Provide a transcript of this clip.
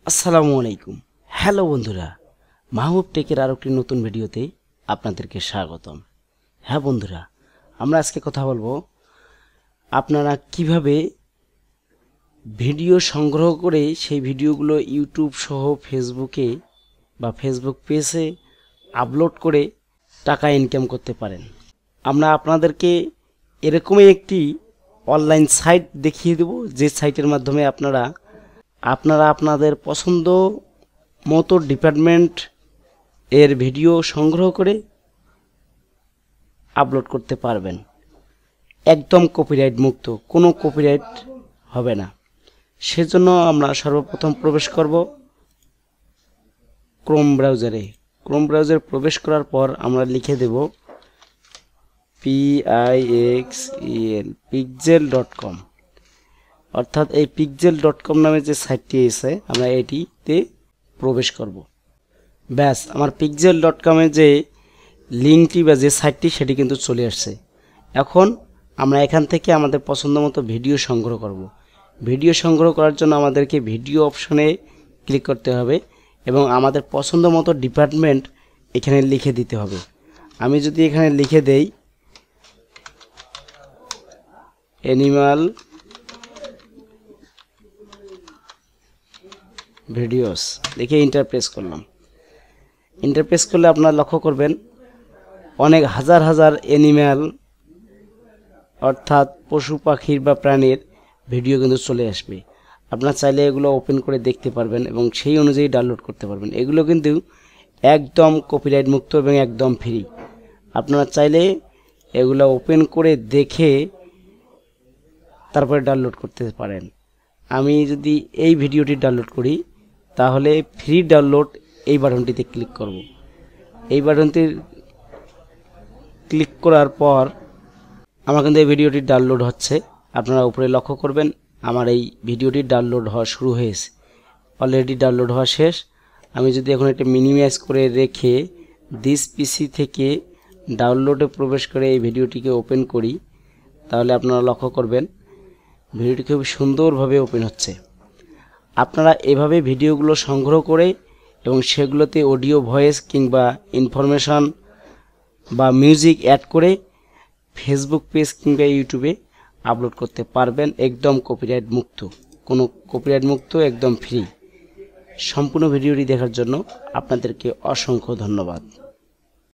আসসালামু আলাইকুম। হ্যালো বন্ধুরা, মাহবুব টেকের আরও একটি নতুন ভিডিওতে আপনাদেরকে স্বাগতম। হ্যাঁ বন্ধুরা, আমরা আজকে কথা বলবো আপনারা কিভাবে ভিডিও সংগ্রহ করে সেই ভিডিওগুলো ইউটিউব সহ ফেসবুকে বা ফেসবুক পেজে আপলোড করে টাকা ইনকাম করতে পারেন। আমরা আপনাদেরকে এরকমই একটি অনলাইন সাইট দেখিয়ে দেব, যে সাইটের মাধ্যমে আপনারা আপনাদের পছন্দ মতো ডিপার্টমেন্ট এর ভিডিও সংগ্রহ করে আপলোড করতে পারবেন। একদম কপিরাইট মুক্ত, কোনো কপিরাইট হবে না। সেজন্য আমরা সর্বপ্রথম প্রবেশ করব ক্রোম ব্রাউজারে। ক্রোম ব্রাউজারে প্রবেশ করার পর আমরা লিখে দেব pixel.com, অর্থাৎ এই pixel.com নামে যে সাইটটি আছে আমরা এটিতে প্রবেশ করব। ব্যাস, আমার pixel.com এর যে লিঙ্কটি বা যে সাইটটি সেটি কিন্তু চলে আসছে। এখন আমরা এখান থেকে আমাদের পছন্দ মতো ভিডিও সংগ্রহ করব। ভিডিও সংগ্রহ করার জন্য আমাদেরকে ভিডিও অপশনে ক্লিক করতে হবে এবং আমাদের পছন্দ মতো ডিপার্টমেন্ট এখানে লিখে দিতে হবে। আমি যদি এখানে লিখে দেই অ্যানিমাল ভিডিওস, দেখে এন্টার প্রেস করলাম। এন্টার প্রেস করলে আপনারা লক্ষ্য করবেন অনেক হাজার হাজার অ্যানিম্যাল অর্থাৎ পশু পাখির বা প্রাণীর ভিডিও কিন্তু চলে আসবে। আপনারা চাইলে এগুলো ওপেন করে দেখতে পারবেন এবং সেই অনুযায়ী ডাউনলোড করতে পারবেন। এগুলো কিন্তু একদম কপিরাইট মুক্ত এবং একদম ফ্রি। আপনারা চাইলে এগুলো ওপেন করে দেখে তারপরে ডাউনলোড করতে পারেন। আমি যদি এই ভিডিওটি ডাউনলোড করি তাহলে ফ্রি ডাউনলোড এই বাটনটিতে ক্লিক করব। এই বাটনটি ক্লিক করার পর আমার কিন্তু এই ভিডিওটি ডাউনলোড হচ্ছে। আপনারা উপরে লক্ষ্য করবেন আমার এই ভিডিওটি ডাউনলোড হওয়া শুরু হয়েছে, অলরেডি ডাউনলোড হওয়া শেষ। আমি যদি এখন এটা মিনিমাইজ করে রেখে দিস পিসি থেকে ডাউনলোডে প্রবেশ করে এই ভিডিওটিকে ওপেন করি তাহলে আপনারা লক্ষ্য করবেন ভিডিওটি খুব সুন্দরভাবে ওপেন হচ্ছে। আপনারা এভাবে ভিডিওগুলো সংগ্রহ করে এবং সেগুলোতে অডিও, ভয়েস কিংবা ইনফরমেশন বা মিউজিক অ্যাড করে ফেসবুক পেজ কিংবা ইউটিউবে আপলোড করতে পারবেন। একদম কপিরাইট মুক্ত, কোনো কপিরাইট মুক্ত, একদম ফ্রি। সম্পূর্ণ ভিডিওটি দেখার জন্য আপনাদেরকে অসংখ্য ধন্যবাদ।